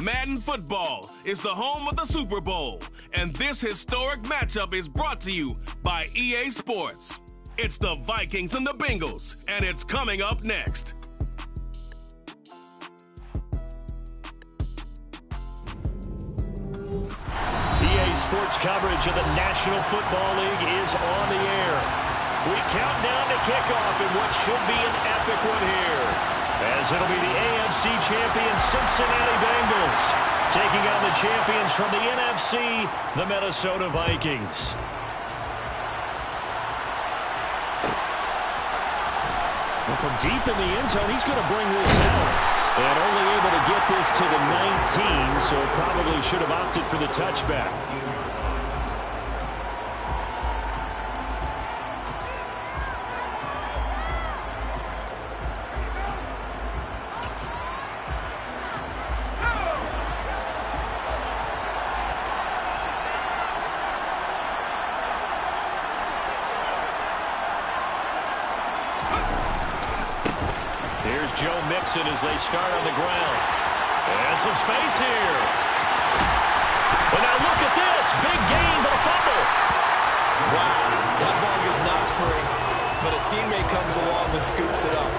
Madden Football is the home of the Super Bowl, and this historic matchup is brought to you by EA Sports. It's the Vikings and the Bengals, and it's coming up next. EA Sports coverage of the National Football League is on the air. We count down to kickoff in what should be an epic one here, as it'll be the AFC champion Cincinnati Bengals taking on the champions from the NFC, the Minnesota Vikings. Well, from deep in the end zone, he's going to bring this down. And only able to get this to the 19, so probably should have opted for the touchback. Here's Joe Mixon as they start on the ground. And some space here. And now look at this. Big gain, but a fumble. Wow, that ball is not free, but a teammate comes along and scoops it up.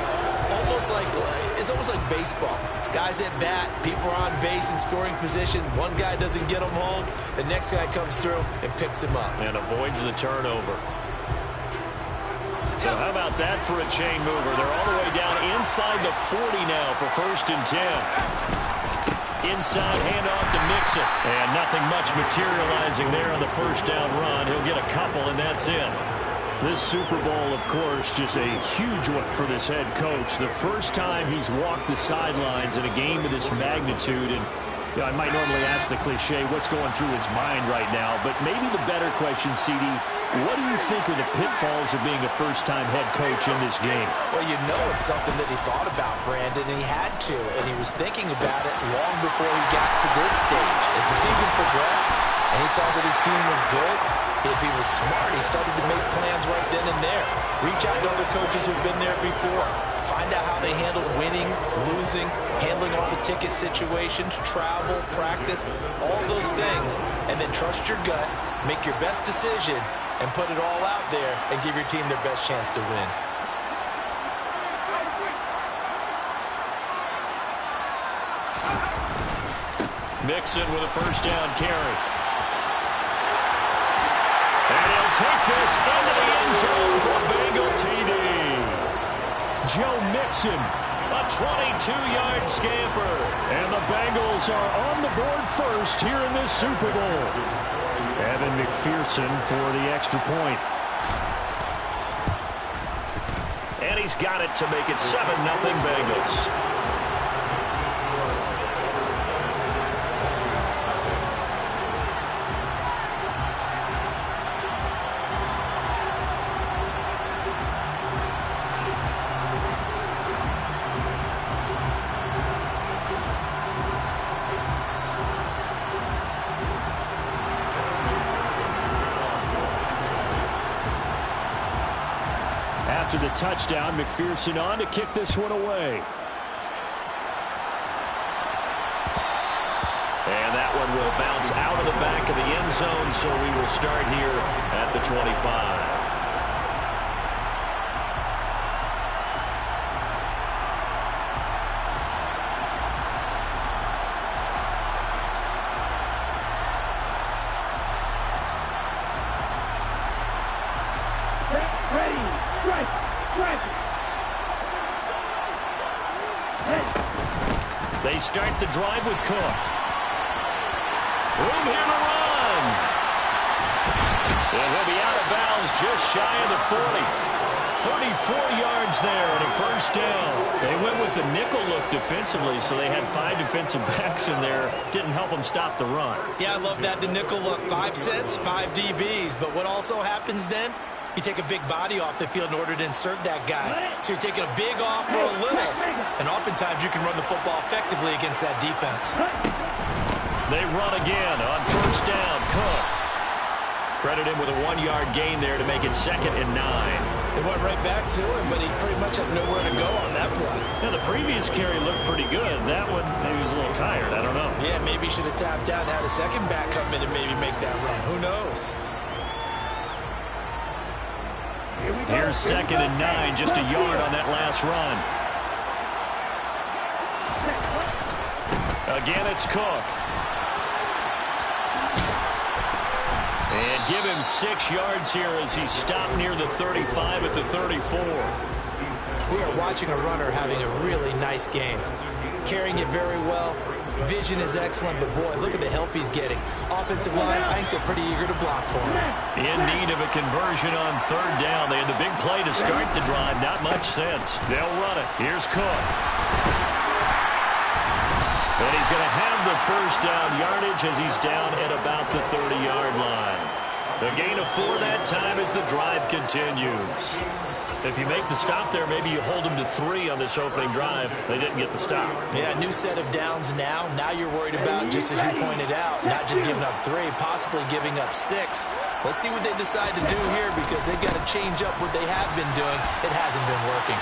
It's almost like baseball. Guys at bat, people are on base in scoring position. One guy doesn't get them home. The next guy comes through and picks him up. And avoids the turnover. So how about that for a chain mover? They're all the way down inside the 40 now for 1st and 10. Inside handoff to Mixon. And nothing much materializing there on the 1st down run. He'll get a couple, and that's it. This Super Bowl, of course, just a huge one for this head coach. The first time he's walked the sidelines in a game of this magnitude. And I might normally ask the cliche, what's going through his mind right now? But maybe the better question, CD, what do you think are the pitfalls of being a first-time head coach in this game? Well, you know it's something that he thought about, Brandon, and he had to. And he was thinking about it long before he got to this stage. As the season progressed and he saw that his team was good, if he was smart, he started to make plans right then and there. Reach out to other coaches who've been there before. Find out how they handled winning, losing, handling all the ticket situations, travel, practice, all those things. And then trust your gut, make your best decision, and put it all out there and give your team their best chance to win. Mixon with a 1st down carry. And he'll take this into the end zone for a Bengal TD. Joe Mixon, a 22-yard scamper. And the Bengals are on the board first here in this Super Bowl. Evan McPherson for the extra point. And he's got it to make it 7-0 Bengals. After the touchdown, McPherson on to kick this one away. And that one will bounce out of the back of the end zone, so we will start here at the 25. They start the drive with Cook. Room here to run. And he'll be out of bounds just shy of the 40. 34 yards there and a 1st down. They went with the nickel look defensively, so they had 5 defensive backs in there. Didn't help them stop the run. Yeah, I love that, the nickel look. 5 cents, 5 DBs. But what also happens then? You take a big body off the field in order to insert that guy. So you're taking a big off for a little. And oftentimes you can run the football effectively against that defense. They run again on 1st down. Cook Credit him with a 1-yard gain there to make it 2nd and 9. It went right back to him, but he pretty much had nowhere to go on that play. Yeah, the previous carry looked pretty good. That one, he was a little tired. I don't know. Yeah, maybe he should have tapped out and had a second back come in and maybe make that run. Who knows? Here's 2nd and 9, just a yard on that last run. Again, it's Cook. And give him 6 yards here as he stopped near the 35 at the 34. We are watching a runner having a really nice game. Carrying it very well. Vision is excellent, but boy, look at the help he's getting. Offensive line, I think they're pretty eager to block for him. In need of a conversion on 3rd down. They had the big play to start the drive. Not much sense. They'll run it. Here's Cook. And he's going to have the 1st down yardage as he's down at about the 30-yard line. A gain of 4 that time as the drive continues. If you make the stop there, maybe you hold them to 3 on this opening drive. They didn't get the stop. Yeah, new set of downs now. Now you're worried about, just as you pointed out, not just giving up 3, possibly giving up 6. Let's see what they decide to do here because they've got to change up what they have been doing. It hasn't been working.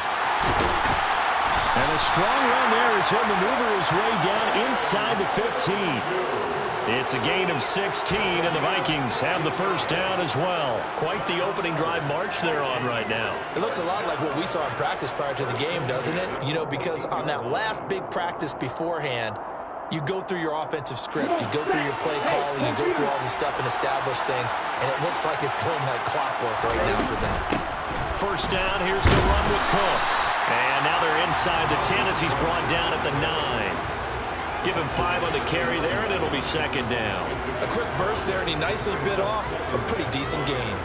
And a strong run there as he'll maneuver his way down inside the 15. It's a gain of 16, and the Vikings have the 1st down as well. Quite the opening drive march they're on right now. It looks a lot like what we saw in practice prior to the game, doesn't it? You know, because on that last big practice beforehand, you go through your offensive script, you go through your play calling, you go through all this stuff and establish things, and it looks like it's going like clockwork right now for them. 1st down, here's the run with Cook. And now they're inside the 10 as he's brought down at the 9. Give him 5 on the carry there, and it'll be 2nd down. A quick burst there, and he nicely bit off a pretty decent gain.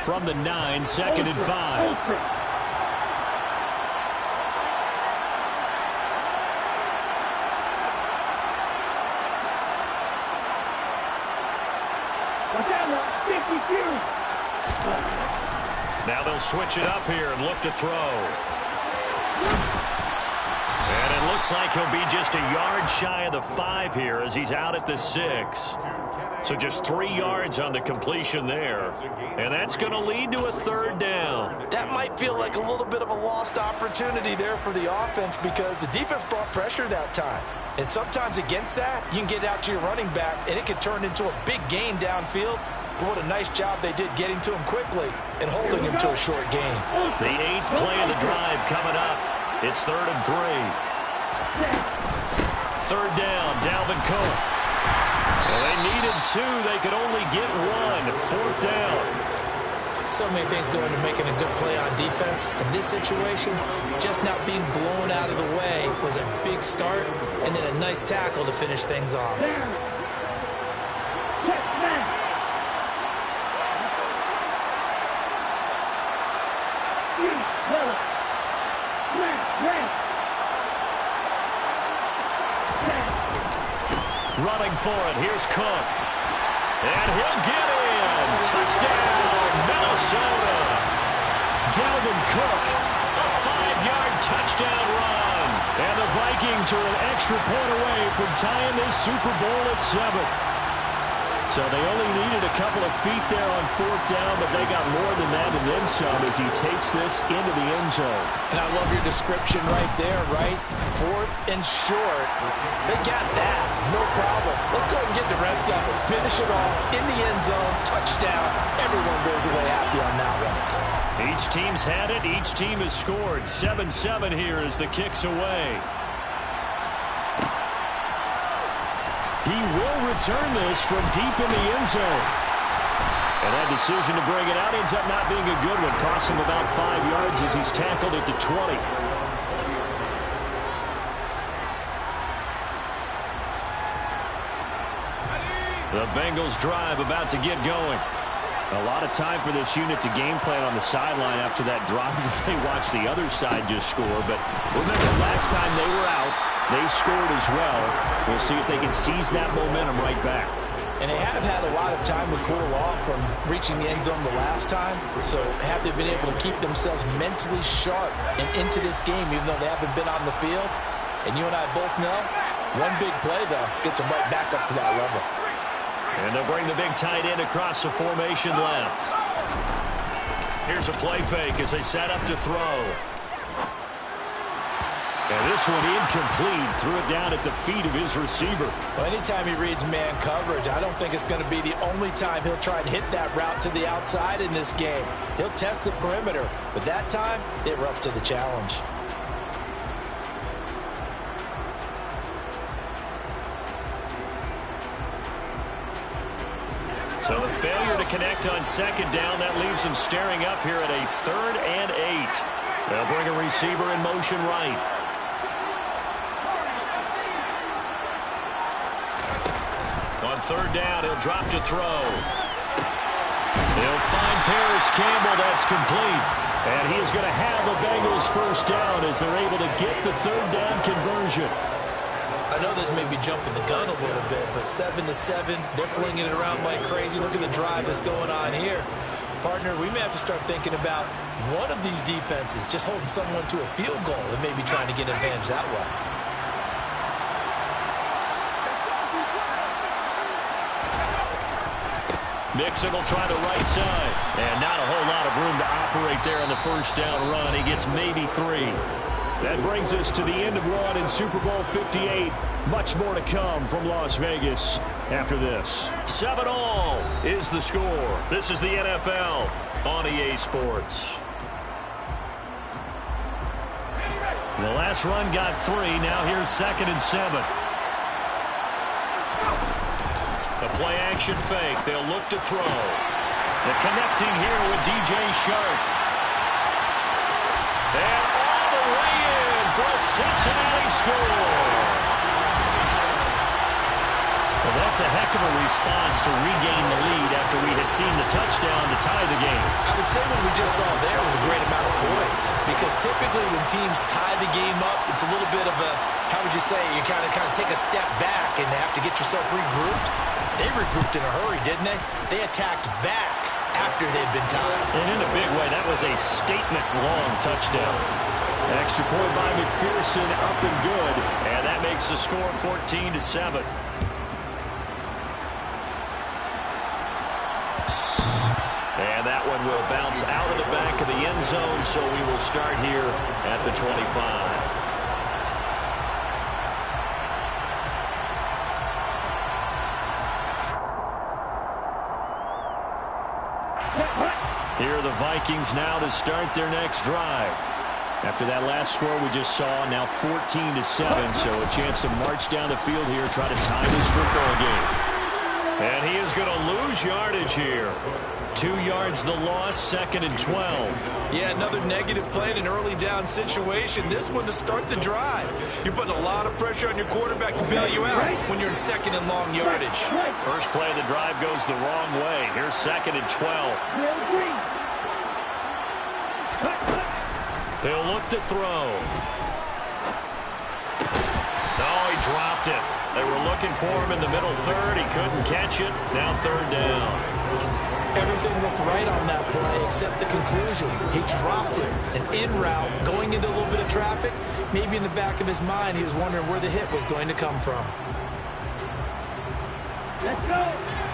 From the 9, 2nd and 5. Now they'll switch it up here and look to throw. And it looks like he'll be just a yard shy of the 5 here as he's out at the 6. So just 3 yards on the completion there. And that's going to lead to a 3rd down. That might feel like a little bit of a lost opportunity there for the offense because the defense brought pressure that time. And sometimes against that, you can get out to your running back, and it can turn into a big gain downfield. But what a nice job they did getting to him quickly and holding him to a short gain. The 8th play of the drive coming up. It's 3rd and 3. 3rd down, Dalvin Cook. Well, they needed 2. They could only get 1. 4th down. So many things go into making a good play on defense. In this situation, just not being blown out of the way was a big start and then a nice tackle to finish things off. Running for it. Here's Cook. And he'll get in. Touchdown, Minnesota. Dalvin Cook, a 5-yard touchdown run. And the Vikings are an extra point away from tying this Super Bowl at 7. So they only needed a couple of feet there on 4th down, but they got more than that and then some as he takes this into the end zone. And I love your description right there, right? 4th and short. They got that. No problem. Let's go ahead and get the rest of it. Finish it off in the end zone. Touchdown. Everyone goes away happy on that one. Each team's had it. Each team has scored. 7-7 here as the kick's away. He will return this from deep in the end zone. And that decision to bring it out ends up not being a good one. Costs him about 5 yards as he's tackled at the 20. The Bengals drive about to get going. A lot of time for this unit to game plan on the sideline after that drive that they watched the other side just score. But remember, last time they were out, they scored as well. We'll see if they can seize that momentum right back. And they have had a lot of time to cool off from reaching the end zone the last time. So have they been able to keep themselves mentally sharp and into this game, even though they haven't been on the field? And you and I both know, one big play, though, gets them right back up to that level. And they'll bring the big tight end across the formation left. Here's a play fake as they set up to throw. And this one incomplete. Threw it down at the feet of his receiver. Well, anytime he reads man coverage, I don't think it's going to be the only time he'll try and hit that route to the outside in this game. He'll test the perimeter, but that time, they were up to the challenge. So the failure to connect on second down, that leaves them staring up here at a 3rd and 8. They'll bring a receiver in motion right. On 3rd down, he'll drop to throw. He'll find Paris Campbell. That's complete. And he is going to have the Bengals first down as they're able to get the 3rd down conversion. I know this may be jumping the gun a little bit, but 7-7, they're flinging it around like crazy. Look at the drive that's going on here. Partner, we may have to start thinking about one of these defenses just holding someone to a field goal and maybe trying to get an advantage that way. Mixon will try the right side. And not a whole lot of room to operate there on the first down run. He gets maybe 3. That brings us to the end of one in Super Bowl 58. Much more to come from Las Vegas after this. 7-all is the score. This is the NFL on EA Sports. The last run got 3. Now here's 2nd and 7. The play-action fake. They'll look to throw. The connecting here with DJ Shark. And all the way in for a Cincinnati score. Well, that's a heck of a response to regain the lead after we had seen the touchdown to tie the game. I would say what we just saw there was a great amount of poise, because typically when teams tie the game up, it's a little bit of a, how would you say, you kind of take a step back and have to get yourself regrouped. They regrouped in a hurry, didn't they? They attacked back after they'd been tied. And in a big way, that was a statement-long touchdown. Extra point by McPherson, up and good. And that makes the score 14-7. And that one will bounce out of the back of the end zone, so we will start here at the 25. Here are the Vikings now to start their next drive. After that last score we just saw, now 14-7, so a chance to march down the field here, try to tie this football game. And he is going to lose yardage here. 2 yards the loss, 2nd and 12. Yeah, another negative play in an early down situation. This one to start the drive. You're putting a lot of pressure on your quarterback to bail you out when you're in 2nd and long yardage. First play of the drive goes the wrong way. Here's 2nd and 12. They'll look to throw. No, he dropped it. They were looking for him in the middle 3rd. He couldn't catch it. Now 3rd down. Everything looked right on that play except the conclusion. He dropped it. An in route, going into a little bit of traffic. Maybe in the back of his mind, he was wondering where the hit was going to come from. Let's go.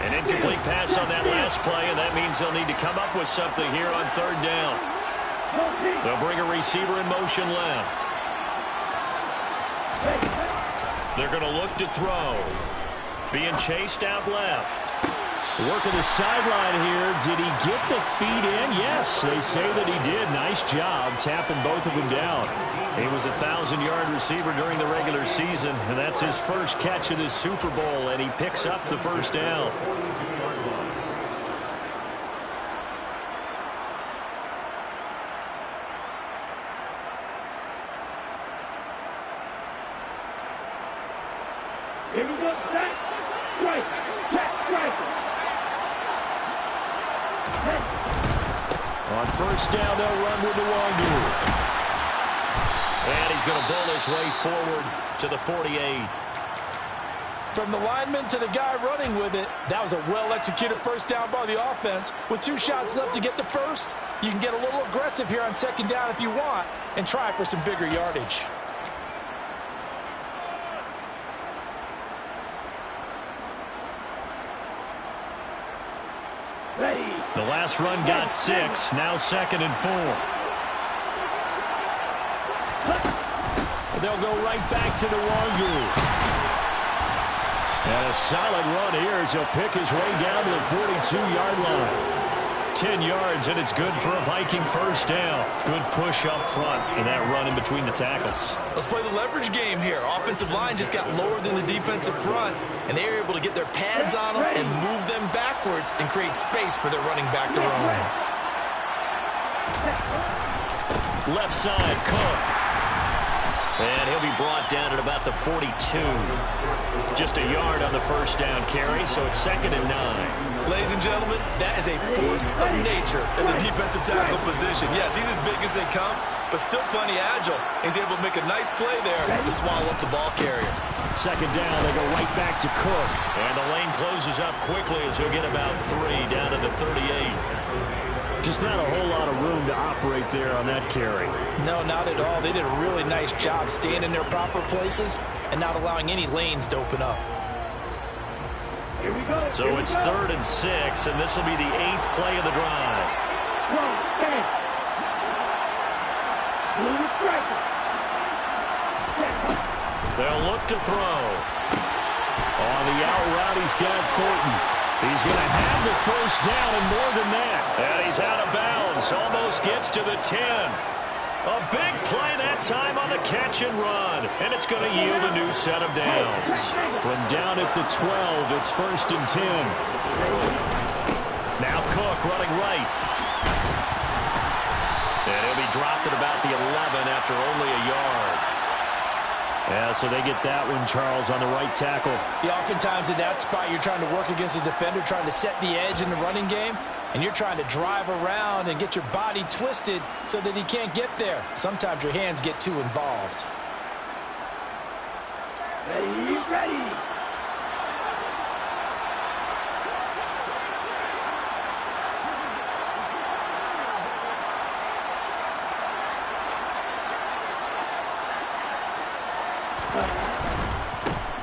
An incomplete pass on that last play, and that means they'll need to come up with something here on 3rd down. They'll bring a receiver in motion left. They're going to look to throw. Being chased out left. Working the sideline here. Did he get the feet in? Yes, they say that he did. Nice job tapping both of them down. He was a 1,000-yard receiver during the regular season, and that's his first catch of this Super Bowl, and he picks up the first down. Here we go, set, strike, catch, strike. On first down, they'll run with the Wangu. And he's going to bull his way forward to the 48. From the lineman to the guy running with it, that was a well-executed first down by the offense. With 2 shots left to get the first, you can get a little aggressive here on second down if you want and try for some bigger yardage. Ready. The last run got 6, now 2nd and 4. They'll go right back to the Wangu. And a solid run here as he'll pick his way down to the 42-yard line. 10 yards, and it's good for a Viking first down. Good push up front in that run in between the tackles. Let's play the leverage game here. Offensive line just got lower than the defensive front, and they were able to get their pads on them and move them backwards and create space for their running back to run. Left side, Cook. And he'll be brought down at about the 42. Just a yard on the first down carry, so it's 2nd and 9. Ladies and gentlemen, that is a force of nature in the defensive tackle position. Yes, he's as big as they come, but still plenty agile. He's able to make a nice play there to swallow up the ball carrier. 2nd down, they go right back to Cook. And the lane closes up quickly as he'll get about 3 down to the 38. Just not a whole lot of room to operate there on that carry. No, not at all. They did a really nice job staying in their proper places and not allowing any lanes to open up. Here we go. So it's 3rd and 6, and this will be the 8th play of the drive. They'll look to throw. On the out route, he's got Thornton. He's going to have the first down and more than that. And he's out of bounds. Almost gets to the 10. A big play that time on the catch and run. And it's going to yield a new set of downs. From down at the 12, it's 1st and 10. Now Cook running right. And he'll be dropped at about the 11 after only a yard. Yeah, so they get that one, Charles, on the right tackle. Yeah, oftentimes in that spot, you're trying to work against a defender, trying to set the edge in the running game, and you're trying to drive around and get your body twisted so that he can't get there. Sometimes your hands get too involved. Ready.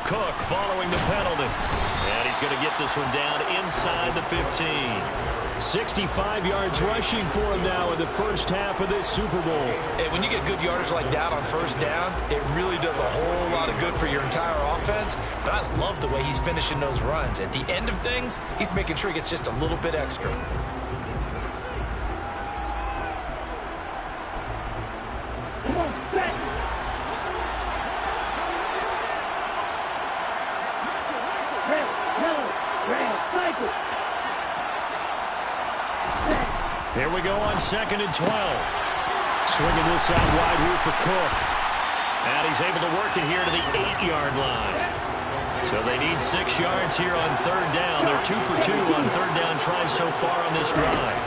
Cook following the penalty. And he's going to get this one down inside the 15. 65 yards rushing for him now in the first half of this Super Bowl. And when you get good yardage like that on first down, it really does a whole lot of good for your entire offense. But I love the way he's finishing those runs. At the end of things, he's making sure he gets just a little bit extra. Come on, set. Rail, cycle. Here we go on 2nd and 12. Swinging this out wide here for Cook. And he's able to work it here to the 8-yard line. So they need 6 yards here on 3rd down. They're 2 for 2 on 3rd down tries so far on this drive.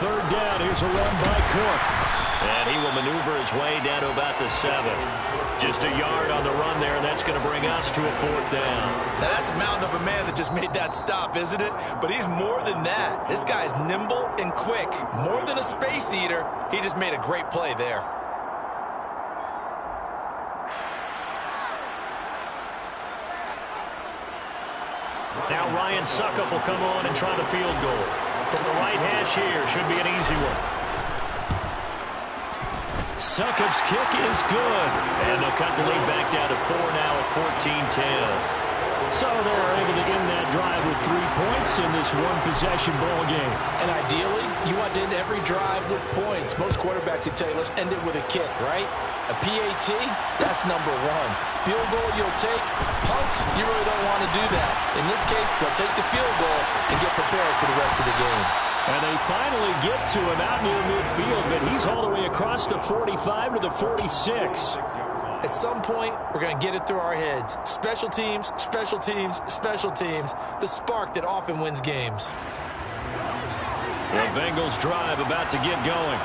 3rd down, here's a run by Cook. And he will maneuver his way down to about the 7. Just a yard on the run there, and that's going to bring us to a 4th down. Now that's a mountain of a man that just made that stop, isn't it? But he's more than that. This guy's nimble and quick. More than a space eater, he just made a great play there. Now Ryan Suckup will come on and try the field goal. From the right hash here, should be an easy one. Suckup's kick is good. And they'll cut the lead back down to 4 now at 14-10. So they're able to end that drive with 3 points in this one-possession ball game. And ideally, you want to end every drive with points. Most quarterbacks would tell you, let's end it with a kick, right? A PAT, that's number 1. Field goal you'll take. Punts, you really don't want to do that. In this case, they'll take the field goal and get prepared for the rest of the game. And they finally get to him out near midfield, but he's all the way across the 45 to the 46. At some point, we're going to get it through our heads. Special teams, special teams, special teams. The spark that often wins games. The Bengals drive about to get going.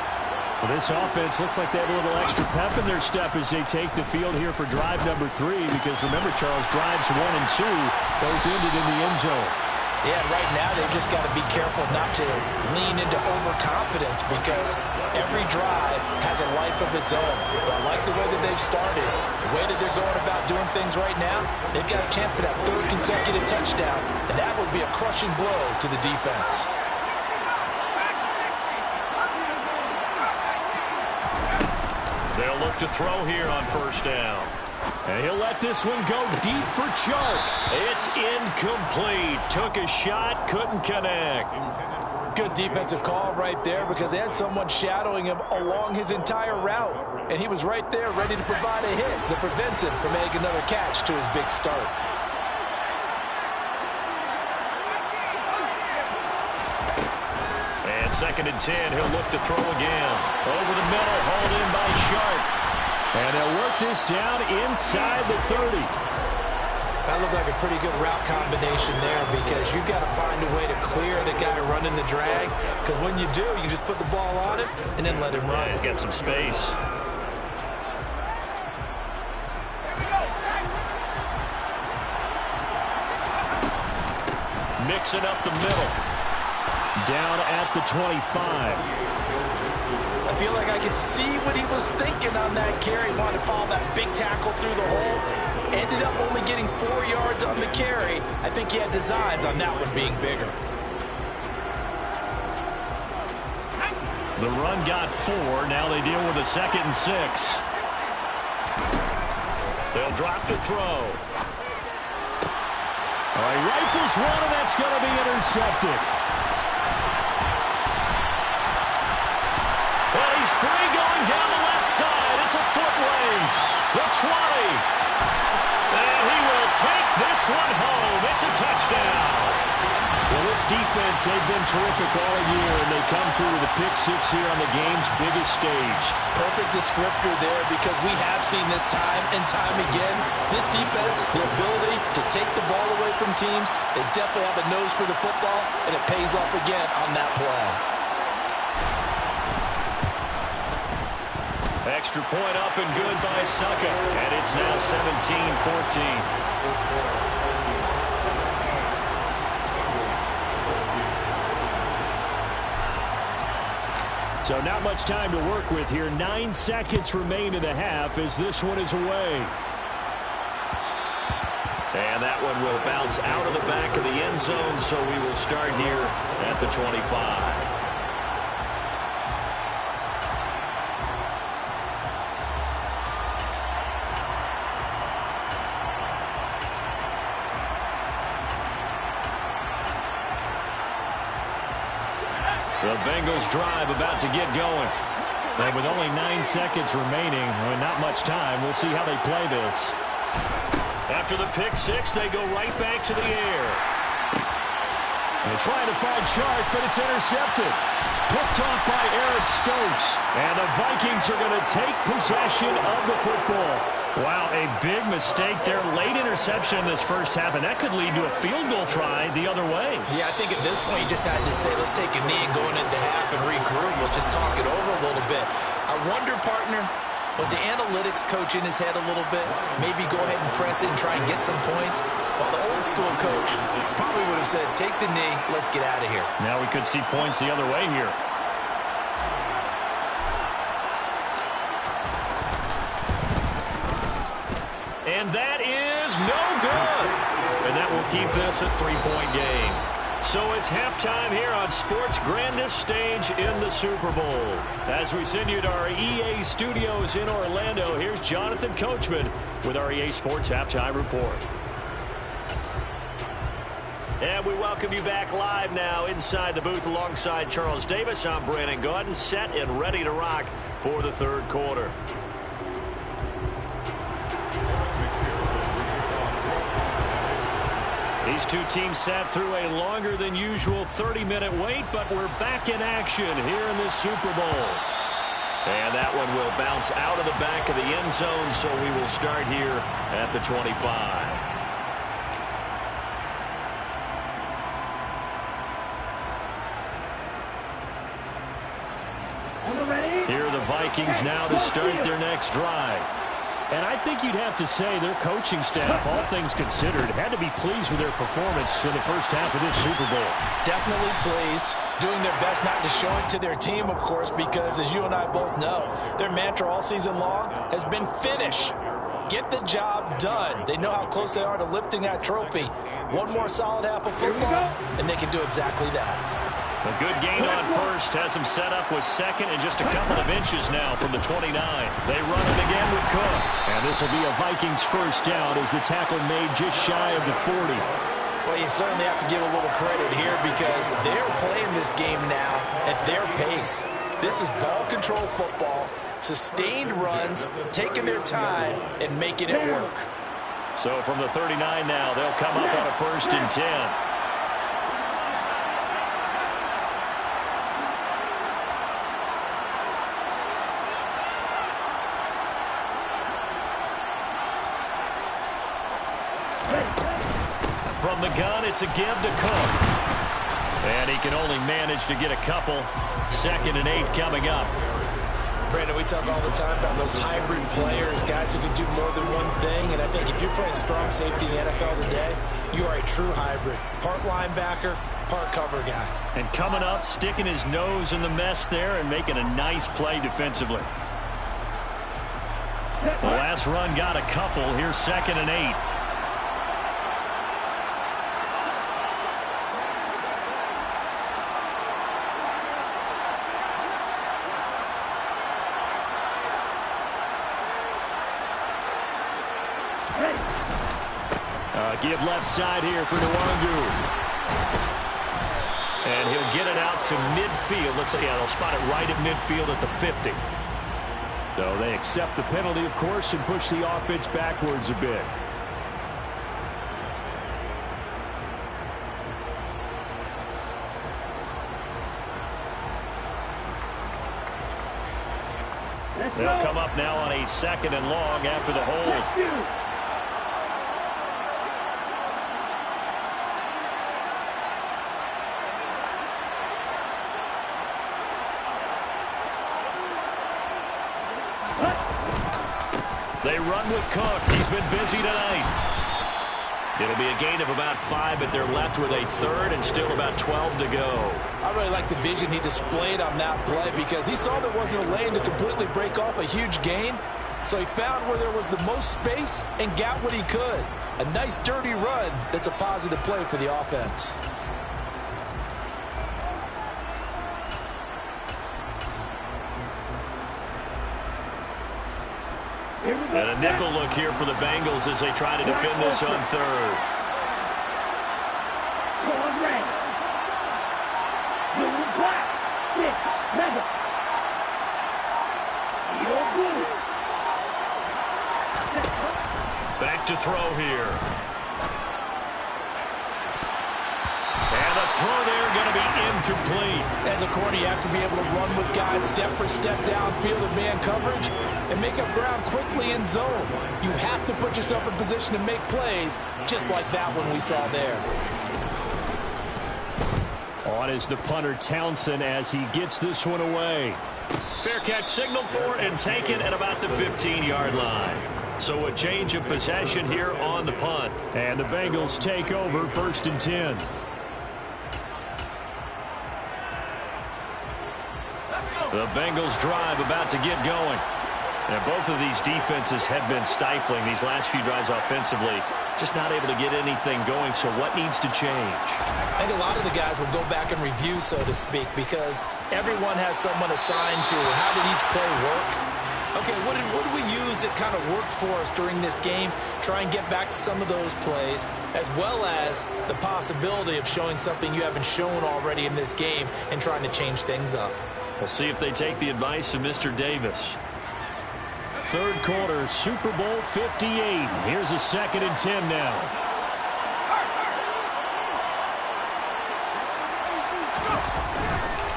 Well, this offense looks like they have a little extra pep in their step as they take the field here for drive number 3, because remember, Charles, drives 1 and 2 both ended in the end zone. Yeah, right now they've just got to be careful not to lean into overconfidence, because every drive has a life of its own. But I like the way that they've started, the way that they're going about doing things right now. They've got a chance for that 3rd consecutive touchdown, and that would be a crushing blow to the defense. They'll look to throw here on 1st down. And he'll let this one go deep for Chark. It's incomplete. Took a shot, couldn't connect. Good defensive call right there, because they had someone shadowing him along his entire route. And he was right there ready to provide a hit that prevents him from making another catch to his big start. And 2nd and 10, he'll look to throw again. Over the middle, hauled in by Sharp. And they'll work this down inside the 30. That looked like a pretty good route combination there, because you've got to find a way to clear the guy running the drag, because when you do, you just put the ball on him and then let him run. Yeah, he's got some space. Mixing up the middle. Down at the 25. I feel like I could see what he was thinking on that carry. Wanted to follow that big tackle through the hole. Ended up only getting 4 yards on the carry. I think he had designs on that one being bigger. The run got 4. Now they deal with a 2nd and 6. They'll drop to throw. All right, rifles one, and that's going to be intercepted. Well, he's free going down the left side. It's a foot race. The 20. And he will take this one home. It's a touchdown. Well, this defense, they've been terrific all year, and they come through with a pick 6 here on the game's biggest stage. Perfect descriptor there, because we have seen this time and time again. This defense, the ability to take the ball away from teams, they definitely have a nose for the football, and it pays off again on that play. Extra point up and good by Succa. And it's now 17-14. So not much time to work with here. 9 seconds remain in the half as this one is away. And that one will bounce out of the back of the end zone, so we will start here at the 25. The Bengals drive about to get going. And with only 9 seconds remaining, not much time, we'll see how they play this. After the pick 6, they go right back to the air. They're trying to find Chark, but it's intercepted. Picked off by Eric Stokes. And the Vikings are going to take possession of the football. Wow, a big mistake there. Late interception in this first half, and that could lead to a field goal try the other way. Yeah, I think at this point you just had to say, let's take a knee and go into half and regroup. Let's just talk it over a little bit. I wonder, partner, was the analytics coach in his head a little bit? Maybe go ahead and press it and try and get some points? While the old school coach probably would have said, take the knee, let's get out of here. Now we could see points the other way here. And that is no good. And that will keep this a 3-point game. So it's halftime here on sports' grandest stage in the Super Bowl. As we send you to our EA studios in Orlando, here's Jonathan Coachman with our EA Sports Halftime Report. And we welcome you back live now inside the booth alongside Charles Davis. I'm Brandon Gaudin, set and ready to rock for the third quarter. These two teams sat through a longer than usual 30-minute wait, but we're back in action here in this Super Bowl. And that one will bounce out of the back of the end zone, so we will start here at the 25. Here are the Vikings now to start their next drive. And I think you'd have to say their coaching staff, all things considered, had to be pleased with their performance in the first half of this Super Bowl. Definitely pleased. Doing their best not to show it to their team, of course, because as you and I both know, their mantra all season long has been finish. Get the job done. They know how close they are to lifting that trophy. One more solid half of football, and they can do exactly that. A good gain on first has them set up with second and just a couple of inches now from the 29. They run it again with Cook. And this will be a Vikings first down as the tackle made just shy of the 40. Well, you certainly have to give a little credit here because they're playing this game now at their pace. This is ball control football, sustained runs, taking their time, and making it work. So from the 39 now, they'll come up on a 1st and 10. From the gun, it's a give to Cook. And he can only manage to get a couple. 2nd and 8 coming up. Brandon, we talk all the time about those hybrid players, guys who can do more than one thing. And I think if you're playing strong safety in the NFL today, you are a true hybrid. Part linebacker, part cover guy. And coming up, sticking his nose in the mess there and making a nice play defensively. The last run got a couple. Here's 2nd and 8. Give left side here for Nwangu. And he'll get it out to midfield. Looks like, yeah, they'll spot it right at midfield at the 50. So they accept the penalty, of course, and push the offense backwards a bit. They'll come up now on a 2nd and long after the hold. They run with Cook. He's been busy tonight. It'll be a gain of about 5, but they're left with a 3rd and still about 12 to go. I really like the vision he displayed on that play because he saw there wasn't a lane to completely break off a huge gain. So he found where there was the most space and got what he could. A nice dirty run that's a positive play for the offense. And a nickel look here for the Bengals as they try to defend this on 3rd. Back to throw here. And a throw there going to be incomplete. As a corner, you have to be able to run with guys step for step downfield in man coverage and make up ground quickly in zone. You have to put yourself in position to make plays, just like that one we saw there. On is the punter Townsend as he gets this one away. Fair catch signaled for and taken at about the 15-yard line. So a change of possession here on the punt. And the Bengals take over 1st and 10. The Bengals drive about to get going. And both of these defenses have been stifling these last few drives offensively. Just not able to get anything going, so what needs to change? I think a lot of the guys will go back and review, so to speak, because everyone has someone assigned to how did each play work. Okay, what did we use that kind of worked for us during this game? Try and get back to some of those plays, as well as the possibility of showing something you haven't shown already in this game and trying to change things up. We'll see if they take the advice of Mr. Davis. 3rd quarter, Super Bowl 58. Here's a 2nd and 10 now.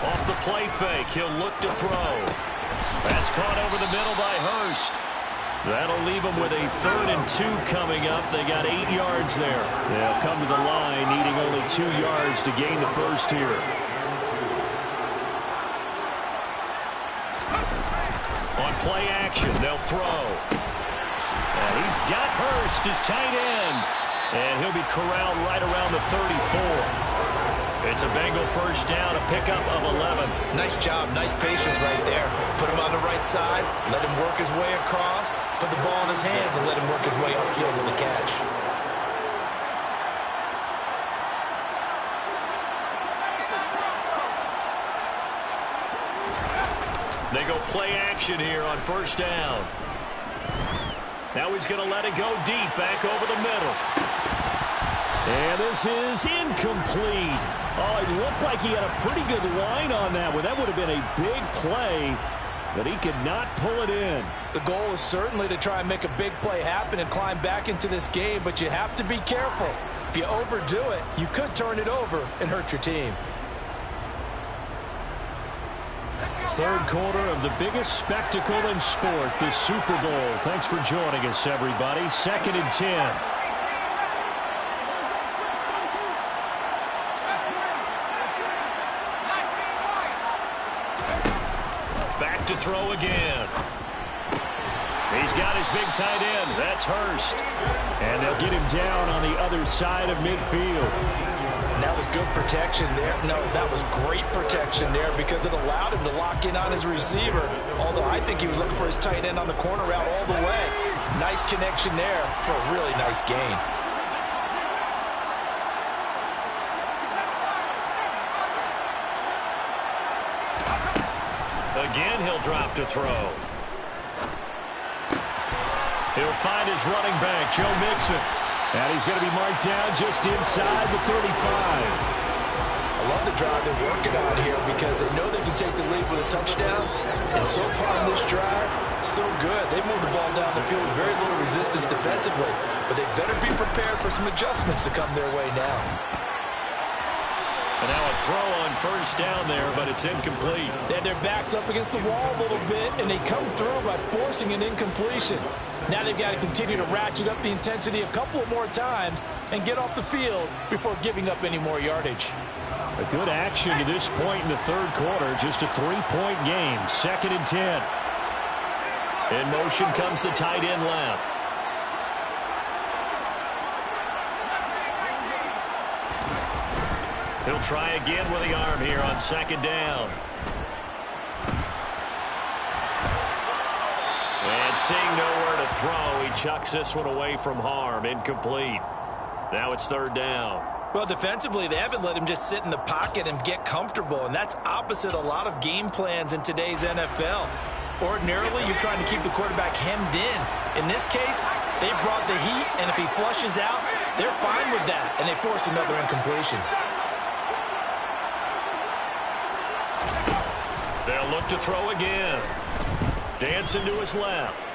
Off the play fake, he'll look to throw. That's caught over the middle by Hurst. That'll leave them with a 3rd and 2 coming up. They got 8 yards there. They'll come to the line needing only 2 yards to gain the first here. play action. They'll throw. And he's got Hurst, his tight end. And he'll be corralled right around the 34. It's a Bengal first down, a pickup of 11. Nice job, nice patience right there. Put him on the right side, let him work his way across, put the ball in his hands, and let him work his way upfield with a catch. They go play action here on first down. Now he's going to let it go deep, back over the middle. And this is incomplete. Oh, it looked like he had a pretty good line on that one. That would have been a big play, but he could not pull it in. The goal is certainly to try and make a big play happen and climb back into this game, but you have to be careful. If you overdo it, you could turn it over and hurt your team. Third quarter of the biggest spectacle in sport, the Super Bowl. Thanks for joining us, everybody. 2nd and 10. Back to throw again. He's got his big tight end. That's Hurst. And they'll get him down on the other side of midfield. That was good protection there. No, that was great protection there because it allowed him to lock in on his receiver. Although I think he was looking for his tight end on the corner route all the way. Nice connection there for a really nice gain. Again, he'll drop to throw. He'll find his running back, Joe Mixon. And he's going to be marked down just inside the 35. I love the drive they're working on here because they know they can take the lead with a touchdown. And so far in this drive, so good. They moved the ball down the field with very little resistance defensively. But they better be prepared for some adjustments to come their way now. And now a throw on first down there, but it's incomplete. They had their backs up against the wall a little bit, and they come through by forcing an incompletion. Now they've got to continue to ratchet up the intensity a couple of more times and get off the field before giving up any more yardage. A good action to this point in the third quarter. Just a 3-point game. 2nd and 10. In motion comes the tight end left. He'll try again with the arm here on 2nd down. And seeing nowhere to throw, he chucks this one away from harm. Incomplete. Now it's 3rd down. Well, defensively, they haven't let him just sit in the pocket and get comfortable, and that's opposite a lot of game plans in today's NFL. Ordinarily, you're trying to keep the quarterback hemmed in. In this case, they brought the heat, and if he flushes out, they're fine with that, and they force another incompletion. They'll look to throw again. Dancing to his left.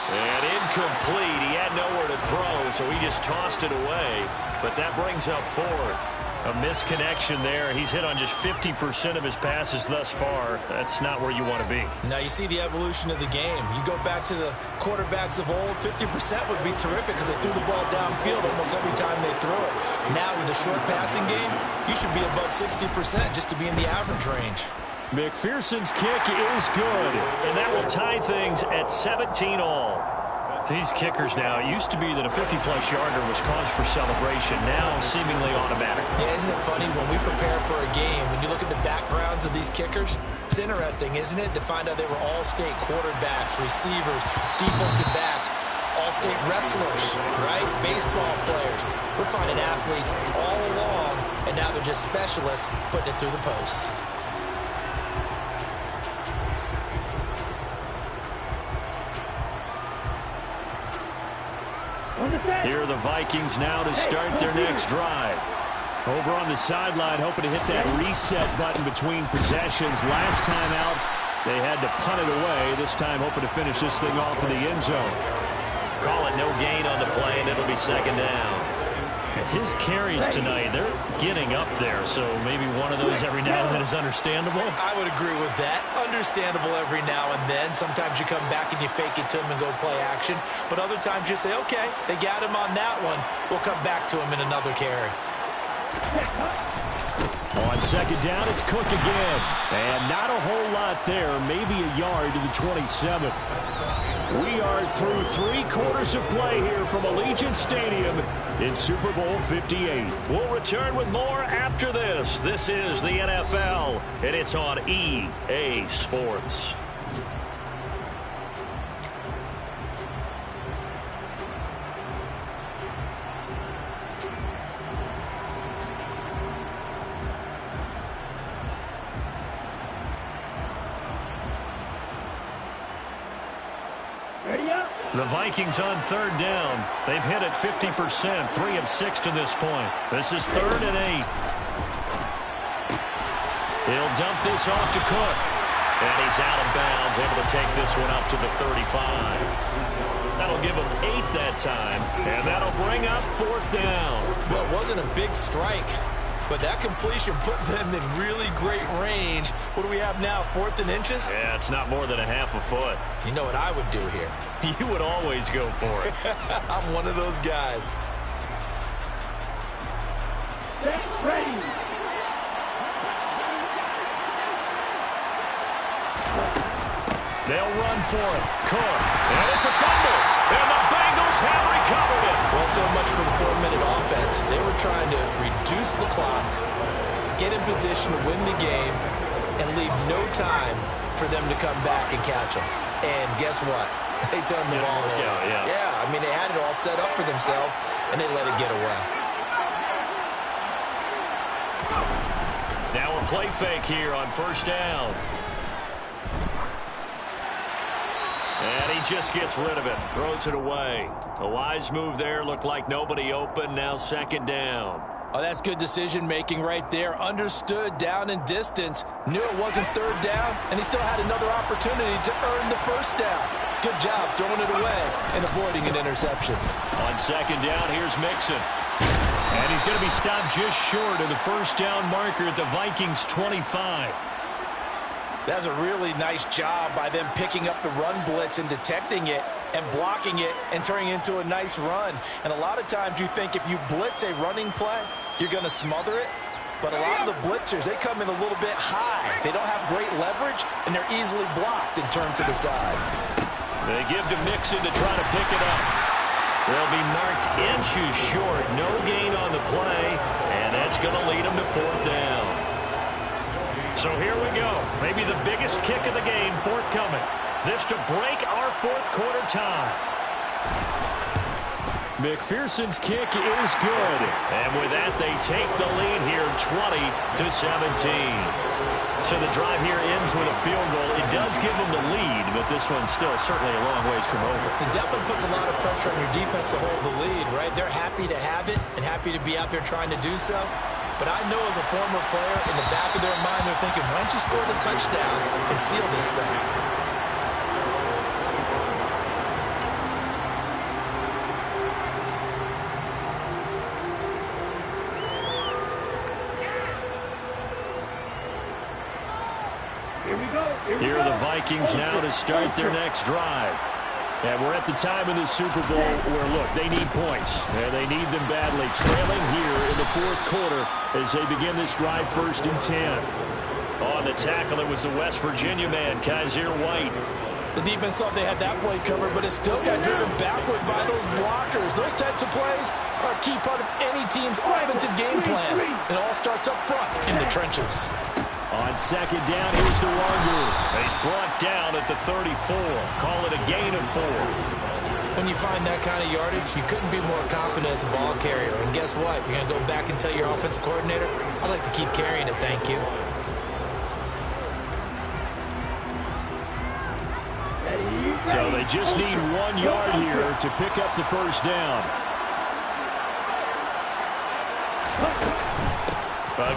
And incomplete. He had nowhere to throw, so he just tossed it away. But that brings up 4th. A misconnection there. He's hit on just 50% of his passes thus far. That's not where you want to be. Now you see the evolution of the game. You go back to the quarterbacks of old, 50% would be terrific because they threw the ball downfield almost every time they threw it. Now with the short passing game, you should be above 60% just to be in the average range. McPherson's kick is good, and that will tie things at 17 all. These kickers now, it used to be that a 50-plus yarder was cause for celebration, now seemingly automatic. Yeah, isn't it funny when we prepare for a game, when you look at the backgrounds of these kickers, it's interesting, isn't it, to find out they were all-state quarterbacks, receivers, defensive backs, all-state wrestlers, right? Baseball players. We're finding athletes all along, and now they're just specialists putting it through the posts. Here are the Vikings now to start their next drive. Over on the sideline, hoping to hit that reset button between possessions. Last time out, they had to punt it away. This time, hoping to finish this thing off in the end zone. Call it no gain on the play, and it'll be 2nd down. His carries tonight, they're getting up there, so maybe one of those every now and then is understandable. I would agree with that. Understandable every now and then. Sometimes you come back and you fake it to him and go play action. But other times you say, okay, they got him on that one. We'll come back to him in another carry. On second down, it's Cook again. And not a whole lot there, maybe a yard to the 27. We are through 3 quarters of play here from Allegiant Stadium in Super Bowl 58. We'll return with more after this. This is the NFL, and it's on EA Sports. The Vikings on third down. They've hit it 50%, 3 of 6 to this point. This is 3rd and 8. He'll dump this off to Cook. And he's out of bounds, able to take this one up to the 35. That'll give him 8 that time, and that'll bring up 4th down. Well, it wasn't a big strike, but that completion put them in really great range. What do we have now, 4th and inches? Yeah, it's not more than a half a foot. You know what I would do here? You would always go for it. I'm one of those guys. Get ready. They'll run for it. Cook. And it's a fumble. And the Bengals have recovered it. Well, so much for the 4-minute offense. They were trying to reduce the clock, get in position to win the game, and leave no time for them to come back and catch them. And guess what? They turned the ball over. Yeah, I mean, they had it all set up for themselves, and they let it get away. Now a play fake here on 1st down. And he just gets rid of it, throws it away. A wise move there, looked like nobody open, now 2nd down. Oh, that's good decision-making right there. Understood down and distance. Knew it wasn't 3rd down, and he still had another opportunity to earn the 1st down. Good job throwing it away and avoiding an interception. On 2nd down, here's Mixon. And he's going to be stopped just short of the 1st down marker at the Vikings' 25. That's a really nice job by them picking up the run blitz and detecting it and blocking it and turning it into a nice run. And a lot of times you think if you blitz a running play, you're going to smother it. But a lot of the blitzers, they come in a little bit high. They don't have great leverage, and they're easily blocked and turned to the side. They give to Mixon to try to pick it up. They'll be marked inches short. No gain on the play, and that's going to lead them to 4th down. So here we go. Maybe the biggest kick of the game forthcoming. This to break our 4th quarter tie. McPherson's kick is good. And with that, they take the lead here 20-17. So the drive here ends with a field goal. It does give them the lead, but this one's still certainly a long ways from over. It definitely puts a lot of pressure on your defense to hold the lead, right? They're happy to have it and happy to be out there trying to do so. But I know as a former player, in the back of their mind, they're thinking, why don't you score the touchdown and seal this thing? Here we go. Here are the Vikings now to start their next drive. And we're at the time in the Super Bowl where, look, they need points. And they need them badly. Trailing here in the 4th quarter as they begin this drive 1st and 10. On the tackle, it was the West Virginia man, Kaiser White. The defense thought they had that play covered, but it still got driven backward by those blockers. Those types of plays are a key part of any team's offensive game plan. It all starts up front in the trenches. On 2nd down, here's DeWangu. He's brought down at the 34. Call it a gain of 4. When you find that kind of yardage, you couldn't be more confident as a ball carrier. And guess what? You're going to go back and tell your offensive coordinator, I'd like to keep carrying it, thank you. So they just need 1 yard here to pick up the 1st down.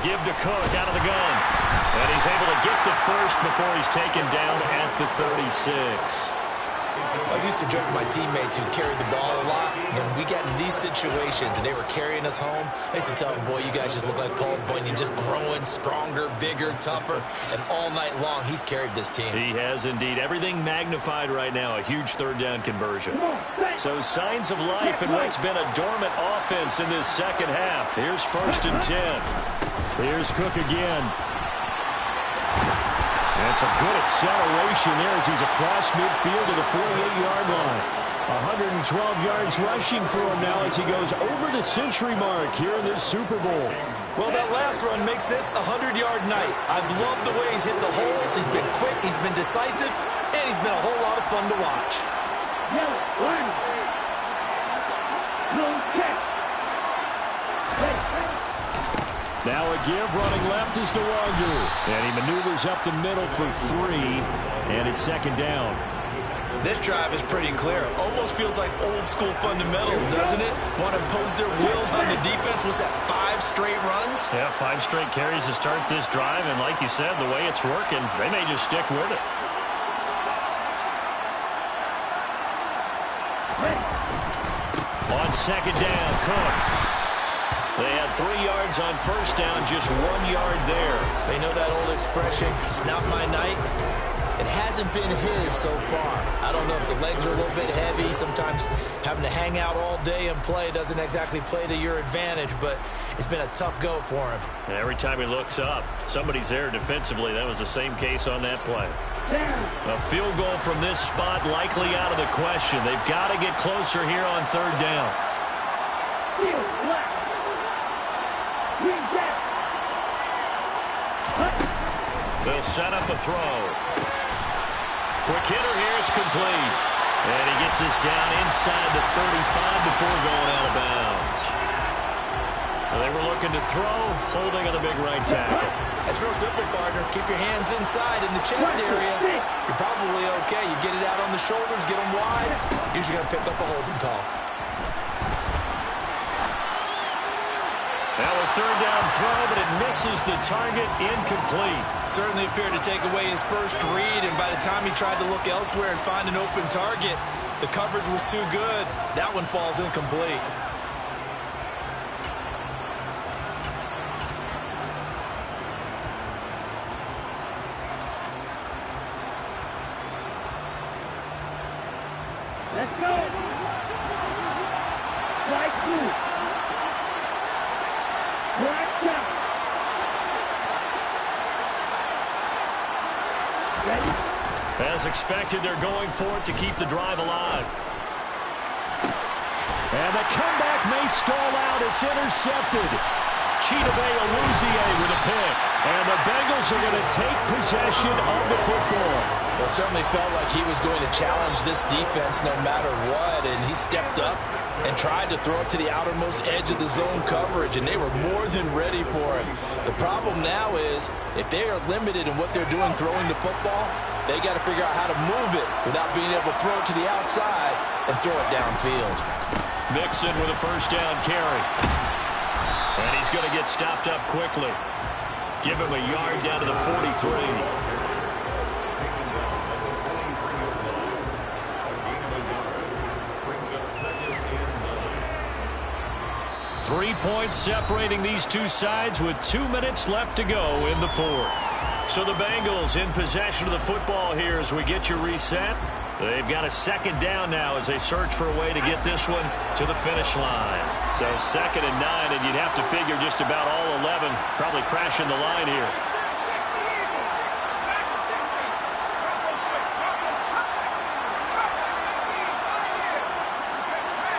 Give to Cook out of the gun. And he's able to get the 1st before he's taken down at the 36. I was used to joke with my teammates who carried the ball a lot. When we got in these situations and they were carrying us home, I used to tell them, boy, you guys just look like Paul Bunyan, just growing stronger, bigger, tougher. And all night long, he's carried this team. He has indeed. Everything magnified right now, a huge 3rd down conversion. So signs of life in what's been a dormant offense in this 2nd half. Here's 1st and 10. Here's Cook again. And some good acceleration there as he's across midfield to the 48-yard line. 112 yards rushing for him now as he goes over the century mark here in this Super Bowl. Well, that last run makes this a 100-yard night. I've loved the way he's hit the holes. He's been quick, he's been decisive, and he's been a whole lot of fun to watch. Now a give, running left is Nwangu. And he maneuvers up the middle for 3, and it's second down. This drive is pretty clear. Almost feels like old-school fundamentals, doesn't it? Want to impose their will on the defense. Was that 5 straight runs? Yeah, 5 straight carries to start this drive, and like you said, the way it's working, they may just stick with it. On second down, Cook. They had 3 yards on first down, just 1 yard there. They know that old expression, it's not my night. It hasn't been his so far. I don't know if the legs are a little bit heavy. Sometimes having to hang out all day and play doesn't exactly play to your advantage, but it's been a tough go for him. And every time he looks up, somebody's there defensively. That was the same case on that play. A field goal from this spot likely out of the question. They've got to get closer here on third down. They'll set up a throw. Quick hitter here, it's complete. And he gets this down inside the 35 before going out of bounds. Well, they were looking to throw, holding on the big right tackle. That's real simple, partner. Keep your hands inside in the chest area. You're probably okay. You get it out on the shoulders, get them wide. Usually going to pick up a holding call. Now a third down throw, but it misses the target, incomplete. Certainly appeared to take away his first read, and by the time he tried to look elsewhere and find an open target, the coverage was too good. That one falls incomplete. Let's go. Strike 2. As expected, they're going for it to keep the drive alive. And the comeback may stall out. It's intercepted. Chidobe Awuzie with a pick. And the Bengals are going to take possession of the football. Well, it certainly felt like he was going to challenge this defense no matter what, and he stepped up and tried to throw it to the outermost edge of the zone coverage, and they were more than ready for it. The problem now is if they are limited in what they're doing throwing the football, they got to figure out how to move it without being able to throw it to the outside and throw it downfield. Mixon with a first down carry. And he's going to get stopped up quickly. Give him a yard down to the 43. 3 points separating these two sides with 2 minutes left to go in the fourth. So the Bengals in possession of the football here as we get you reset. They've got a second down now as they search for a way to get this one to the finish line. So 2nd and 9, and you'd have to figure just about all 11 probably crashing the line here.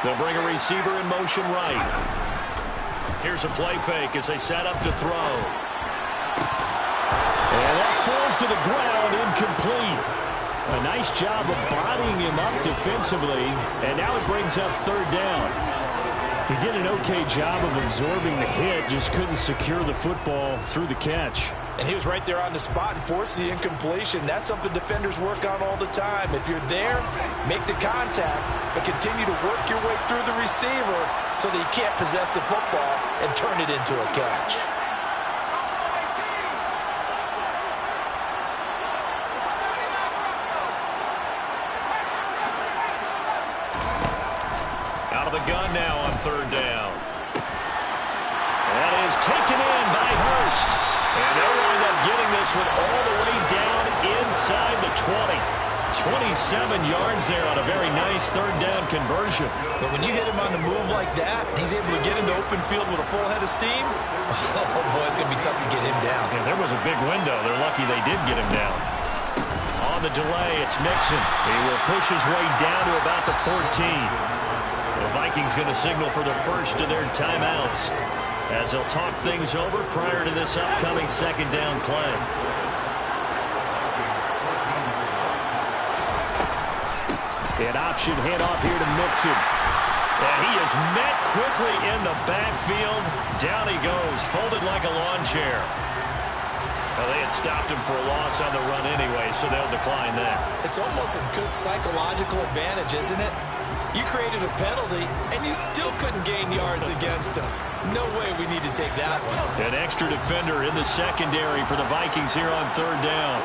They'll bring a receiver in motion right. Here's a play fake as they set up to throw. And that falls to the ground, incomplete. A nice job of bodying him up defensively, and now it brings up third down. He did an okay job of absorbing the hit, just couldn't secure the football through the catch. And he was right there on the spot and forced the incompletion. That's something defenders work on all the time. If you're there, make the contact, but continue to work your way through the receiver so that you can't possess the football and turn it into a catch. Out of the gun now on third down. That is taken in by Hurst. And they'll wind up getting this one all the way down inside the 20. 27 yards there on a very nice third down conversion. But when you hit him on the move like that, he's able to get into open field with a full head of steam. Oh, boy, it's going to be tough to get him down. Yeah, there was a big window. They're lucky they did get him down. On the delay, it's Mixon. He will push his way down to about the 14. The Vikings going to signal for the first of their timeouts as they'll talk things over prior to this upcoming second down play. An option handoff here to Mixon. And he is met quickly in the backfield. Down he goes, folded like a lawn chair. Well, they had stopped him for a loss on the run anyway, so they'll decline that. It's almost a good psychological advantage, isn't it? You created a penalty, and you still couldn't gain yards against us. No way we need to take that one. An extra defender in the secondary for the Vikings here on third down.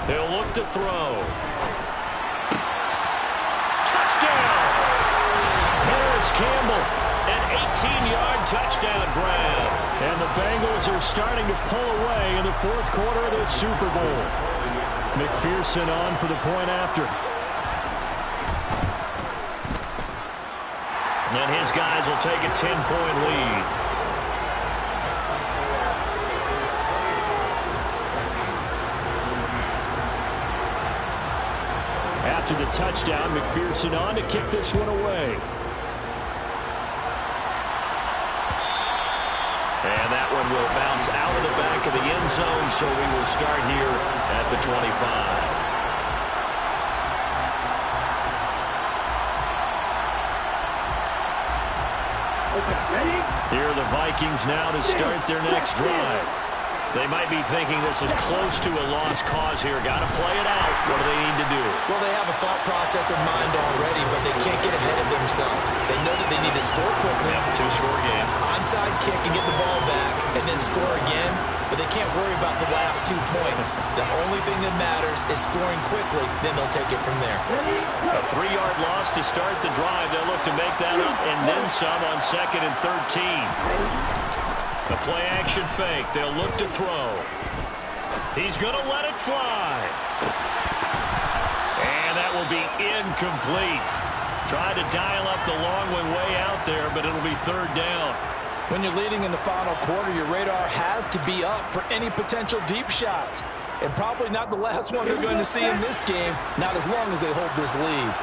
They'll look to throw. Touchdown! Harris Campbell, an 18-yard touchdown grab. And the Bengals are starting to pull away in the fourth quarter of this Super Bowl. McPherson on for the point after. And his guys will take a 10-point lead. After the touchdown, McPherson on to kick this one away. And that one will bounce out of the back of the end zone, so we will start here at the 25. Okay, ready? Here are the Vikings now to start their next drive. They might be thinking this is close to a lost cause here. Got to play it out. What do they need to do? Well, they have a thought process in mind already, but they can't get ahead of themselves. They know that they need to score quickly. Yep, two-score game. Onside kick and get the ball back, and then score again. But they can't worry about the last 2 points. The only thing that matters is scoring quickly. Then they'll take it from there. A 3-yard loss to start the drive. They'll look to make that up and then some on 2nd and 13. The play-action fake. They'll look to throw. He's going to let it fly. And that will be incomplete. Tried to dial up the long one way out there, but it'll be third down. When you're leading in the final quarter, your radar has to be up for any potential deep shots. And probably not the last one they're going to see in this game, not as long as they hold this lead.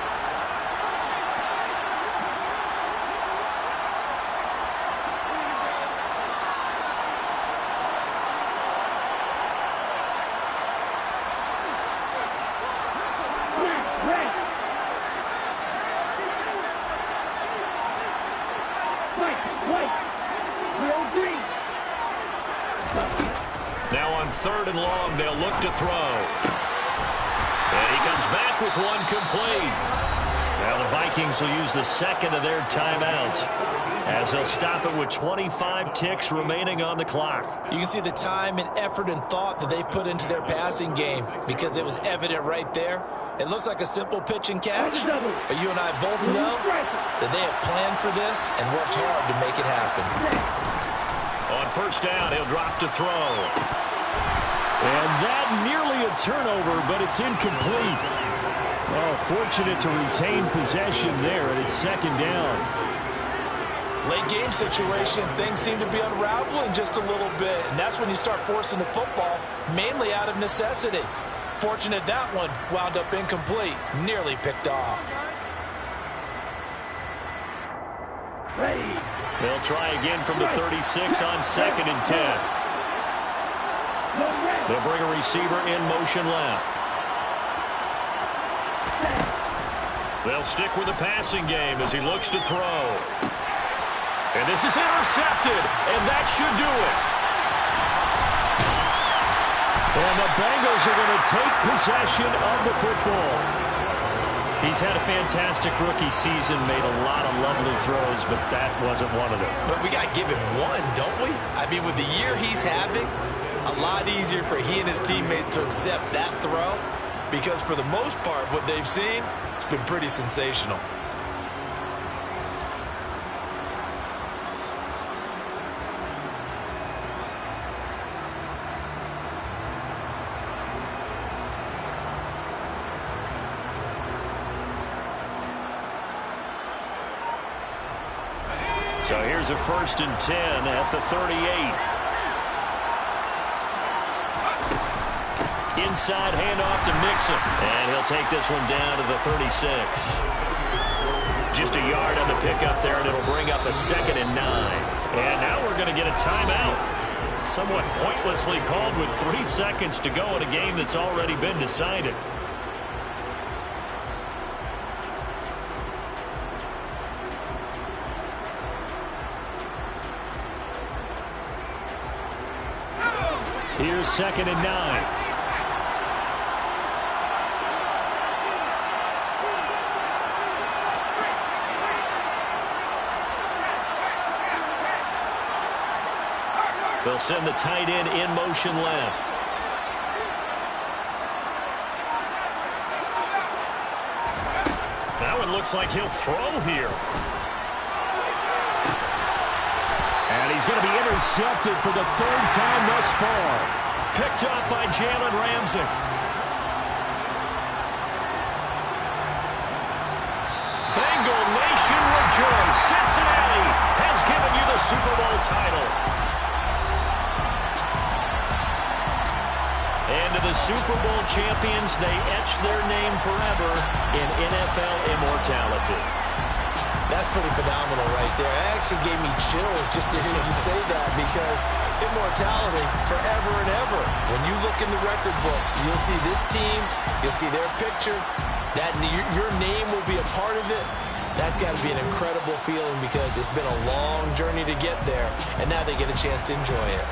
Now on 3rd and long, they'll look to throw. And he comes back with one complete. Now the Vikings will use the second of their timeouts as they'll stop it with 25 ticks remaining on the clock. You can see the time and effort and thought that they've put into their passing game because it was evident right there. It looks like a simple pitch and catch, but you and I both know that they have planned for this and worked hard to make it happen. On 1st down, he'll drop to throw. And that nearly a turnover, but it's incomplete. Oh, fortunate to retain possession there, and it's 2nd down. Late game situation, things seem to be unraveling just a little bit, and that's when you start forcing the football, mainly out of necessity. Fortunate that one wound up incomplete, nearly picked off. Ready. They'll try again from the 36 on 2nd and 10. They'll bring a receiver in motion left. They'll stick with the passing game as he looks to throw. And this is intercepted, and that should do it. And the Bengals are going to take possession of the football. He's had a fantastic rookie season, made a lot of lovely throws, but that wasn't one of them. But we got to give him one, don't we? I mean, with the year he's having, a A lot easier for he and his teammates to accept that throw because for the most part, what they've seen, it's been pretty sensational. So here's a 1st and 10 at the 38. Inside handoff to Mixon. And he'll take this one down to the 36. Just a yard on the pickup there, and it'll bring up a 2nd and 9. And now we're going to get a timeout. Somewhat pointlessly called with 3 seconds to go in a game that's already been decided. Here's 2nd and 9. They'll send the tight end in motion left. Now it looks like he'll throw here. And he's going to be intercepted for the 3rd time thus far. Picked up by Jalen Ramsey. Bengal Nation rejoice. Cincinnati has given you the Super Bowl title. And to the Super Bowl champions, they etch their name forever in NFL immortality. That's pretty phenomenal right there. It actually gave me chills just to hear you say that because immortality forever and ever. When you look in the record books, you'll see this team, you'll see their picture, that your name will be a part of it. That's got to be an incredible feeling because it's been a long journey to get there, and now they get a chance to enjoy it.